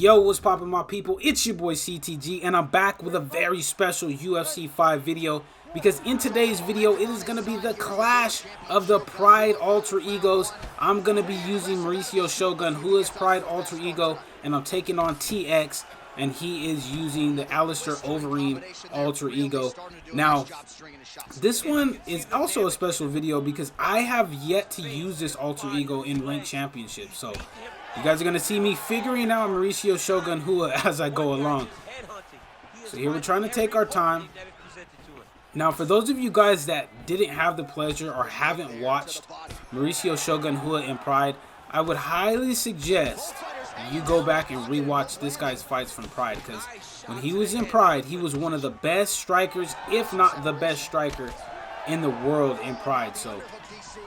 Yo, what's poppin', my people? It's your boy CTG, and I'm back with a very special UFC 5 video, because in today's video, it is going to be the clash of the Pride alter egos. I'm going to be using Mauricio Shogun, who is Pride alter ego, and I'm taking on TX, and he is using the Alistair alter ego. Now, this one is also a special video because I have yet to use this alter ego in ranked championships, so you guys are going to see me figuring out Mauricio Shogun Hua as I go along. So here we're trying to take our time. Now, for those of you guys that didn't have the pleasure or haven't watched Mauricio Shogun Hua in Pride, I would highly suggest you go back and rewatch this guy's fights from Pride, because when he was in Pride, he was one of the best strikers, if not the best striker in the world in Pride. So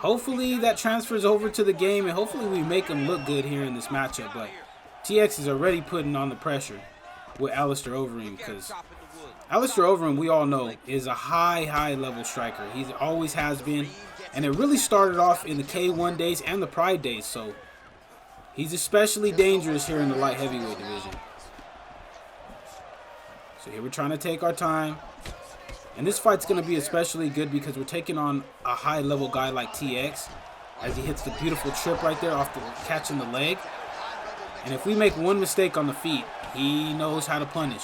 hopefully that transfers over to the game, and hopefully we make him look good here in this matchup. But TX is already putting on the pressure with Alistair, because Alistair, we all know, is a high level striker. He always has been, and it really started off in the K1 days and the Pride days. So he's especially dangerous here in the light heavyweight division. So here we're trying to take our time. And this fight's going to be especially good because we're taking on a high-level guy like TX as he hits the beautiful trip right there off the catching the leg. And if we make one mistake on the feet, he knows how to punish.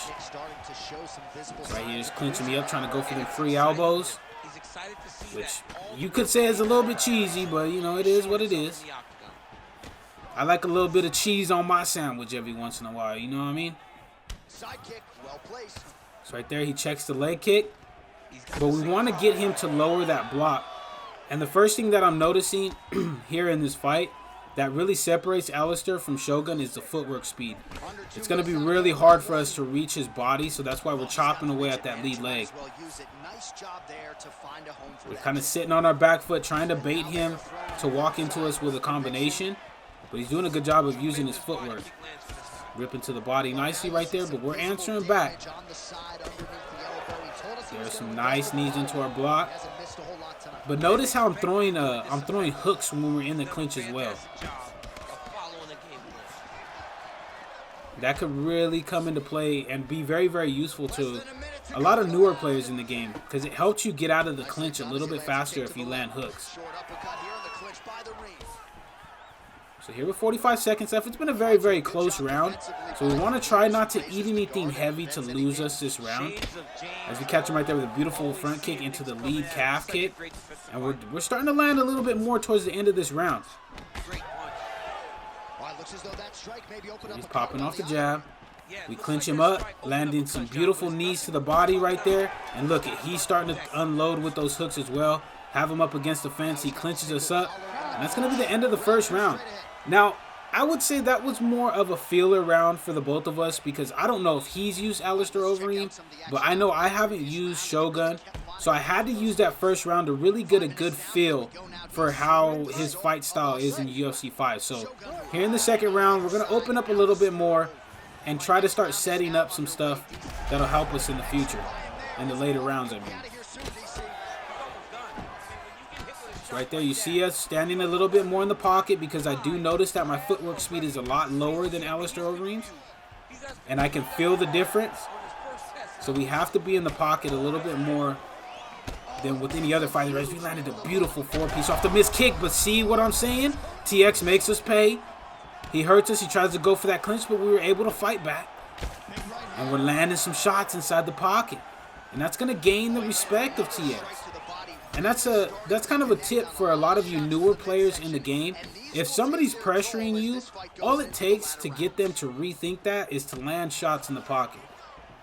Right here is clinching me up, trying to go for them free elbows, which you could say is a little bit cheesy, but you know, it is what it is. I like a little bit of cheese on my sandwich every once in a while, you know what I mean? So right there, he checks the leg kick. But we want to get him to lower that block. And the first thing that I'm noticing here in this fight that really separates Alistair from Shogun is the footwork speed. It's going to be really hard for us to reach his body, so that's why we're chopping away at that lead leg. We're kind of sitting on our back foot, trying to bait him to walk into us with a combination. But he's doing a good job of using his footwork. Ripping to the body nicely right there, but we're answering back. There's some nice knees into our block. But notice how I'm throwing hooks when we're in the clinch as well. That could really come into play and be very useful to a lot of newer players in the game, because it helps you get out of the clinch a little bit faster if you land hooks. So here with 45 seconds left, it's been a very close round. So we want to try not to eat anything heavy to lose us this round. As we catch him right there with a beautiful front kick into the lead calf kick. And we're starting to land a little bit more towards the end of this round. He's popping off the jab. We clinch him up, landing some beautiful knees to the body right there. And look, he's starting to unload with those hooks as well. Have him up against the fence. He clinches us up. And that's going to be the end of the first round. Now, I would say that was more of a feeler round for the both of us, because I don't know if he's used Alistair but I know I haven't used Shogun. So I had to use that first round to really get a good feel for how his fight style is in UFC 5. So here in the second round, we're going to open up a little bit more and try to start setting up some stuff that'll help us in the future, in the later rounds, I mean. Right there, you see us standing a little bit more in the pocket, because I do notice that my footwork speed is a lot lower than Alistair, and I can feel the difference. So we have to be in the pocket a little bit more than with any other fighter. We landed a beautiful four-piece off the missed kick, but see what I'm saying? TX makes us pay. He hurts us. He tries to go for that clinch, but we were able to fight back. And we're landing some shots inside the pocket. And that's going to gain the respect of TX. And that's kind of a tip for a lot of you newer players in the game. If somebody's pressuring you, all it takes to get them to rethink that is to land shots in the pocket.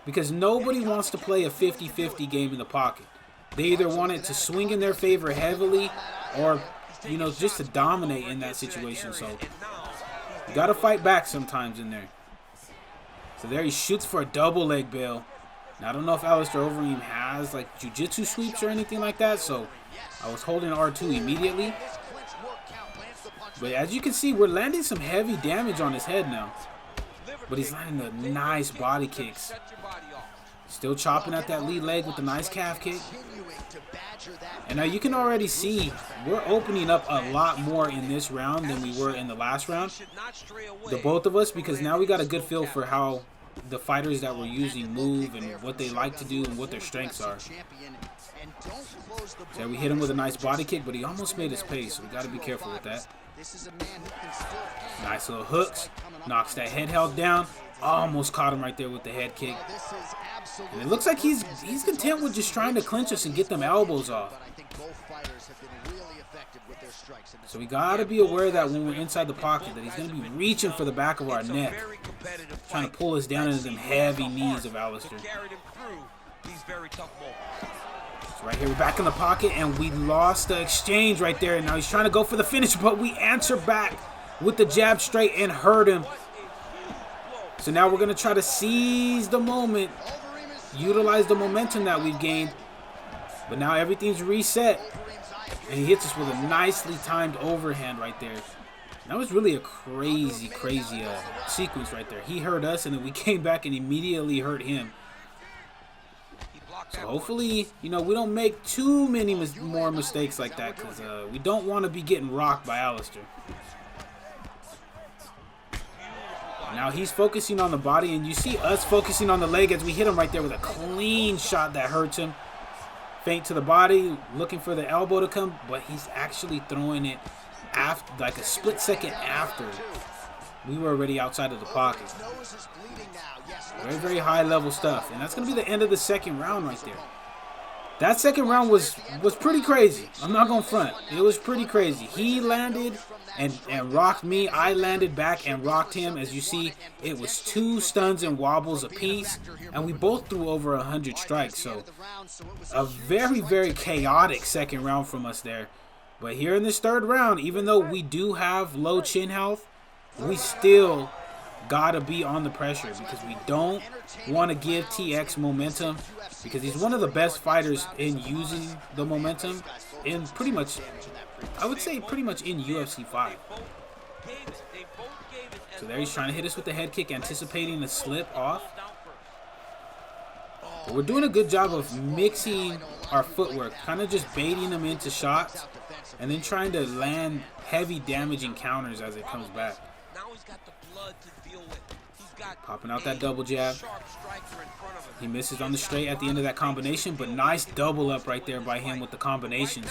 Because nobody wants to play a 50-50 game in the pocket. They either want it to swing in their favor heavily, or, you know, just to dominate in that situation. So you got to fight back sometimes in there. So there he shoots for a double leg bail. Now, I don't know if Alistair has like jiu-jitsu sweeps or anything like that, so I was holding R2 immediately. But as you can see, we're landing some heavy damage on his head now. But he's landing the nice body kicks. Still chopping at that lead leg with the nice calf kick. And now you can already see we're opening up a lot more in this round than we were in the last round. The both of us, because now we got a good feel for how the fighters that we're using move and what they like to do and what their strengths are. So we hit him with a nice body kick, but he almost made his pay, so we got to be careful with that. Nice little hooks. Knocks that head held down. Almost caught him right there with the head kick. And it looks like he's content with just trying to clinch us and get them elbows off. So we got to be aware that when we're inside the pocket that he's going to be reaching for the back of our neck. Trying to pull us down into them heavy knees of Alistair. So right here we're back in the pocket and we lost the exchange right there. And now he's trying to go for the finish, but we answer back with the jab straight and hurt him. So now we're going to try to seize the moment, utilize the momentum that we've gained. But now everything's reset. And he hits us with a nicely timed overhand right there. That was really a crazy sequence right there. He hurt us and then we came back and immediately hurt him. So hopefully, you know, we don't make too many more mistakes like that, because we don't want to be getting rocked by Alistair. Now he's focusing on the body, and you see us focusing on the leg as we hit him right there with a clean shot that hurts him. Feint to the body, looking for the elbow to come, but he's actually throwing it after, like a split second after we were already outside of the pocket. Very high level stuff, and that's going to be the end of the second round right there. That second round was pretty crazy. I'm not going to front. It was pretty crazy. He landed and rocked me. I landed back and rocked him. As you see, it was 2 stuns and wobbles apiece, and we both threw over 100 strikes. So a very chaotic second round from us there. But here in this third round, even though we do have low chin health, we still gotta be on the pressure, because we don't want to give TX momentum, because he's one of the best fighters in using the momentum in pretty much, I would say pretty much in UFC 5. So there he's trying to hit us with the head kick, anticipating the slip off. But we're doing a good job of mixing our footwork, kind of just baiting them into shots and then trying to land heavy damaging counters as it comes back. Popping out that double jab. He misses on the straight at the end of that combination, but nice double up right there by him with the combinations.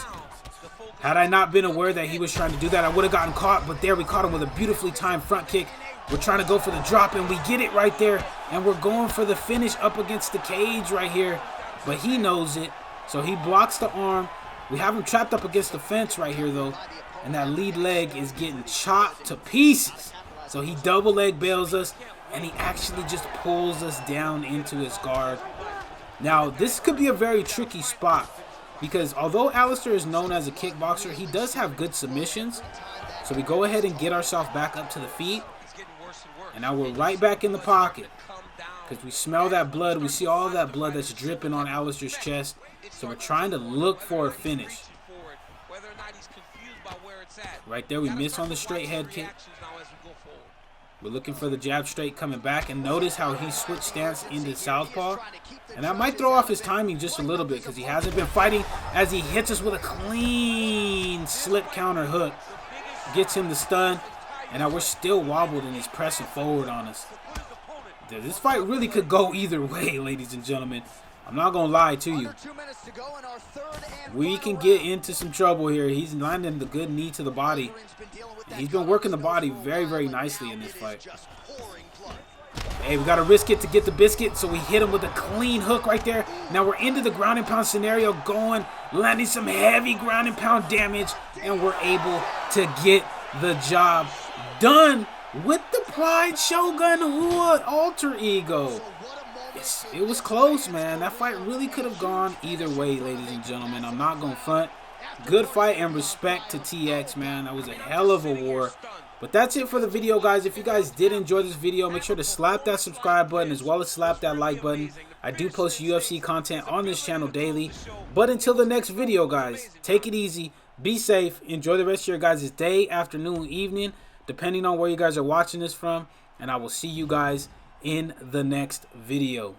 Had I not been aware that he was trying to do that, I would have gotten caught, but there we caught him with a beautifully timed front kick. We're trying to go for the drop, and we get it right there, and we're going for the finish up against the cage right here, but he knows it, so he blocks the arm. We have him trapped up against the fence right here, though, and that lead leg is getting chopped to pieces. So he double leg bails us, and he actually just pulls us down into his guard. Now, this could be a very tricky spot, because although Alistair is known as a kickboxer, he does have good submissions. So we go ahead and get ourselves back up to the feet. And now we're right back in the pocket, because we smell that blood. We see all that blood that's dripping on Alistair's chest. So we're trying to look for a finish. Right there, we miss on the straight head kick. We're looking for the jab straight coming back, and notice how he switched stance into southpaw. And that might throw off his timing just a little bit, because he hasn't been fighting, as he hits us with a clean slip counter hook. Gets him the stun, and now we're still wobbled, and he's pressing forward on us. This fight really could go either way, ladies and gentlemen. I'm not going to lie to you. We can get into some trouble here. He's landing the good knee to the body. He's been working the body very nicely in this fight. Hey, we got to risk it to get the biscuit, so we hit him with a clean hook right there. Now we're into the ground and pound scenario, landing some heavy ground and pound damage, and we're able to get the job done with the Pride Shogun Hood alter ego. Yes, it was close, man. That fight really could have gone either way, ladies and gentlemen. I'm not going to front. Good fight, and respect to TX, man. That was a hell of a war. But that's it for the video, guys. If you guys did enjoy this video, make sure to slap that subscribe button as well as slap that like button. I do post UFC content on this channel daily. But until the next video, guys, take it easy. Be safe. Enjoy the rest of your guys' day, afternoon, evening, depending on where you guys are watching this from. And I will see you guys in the next video.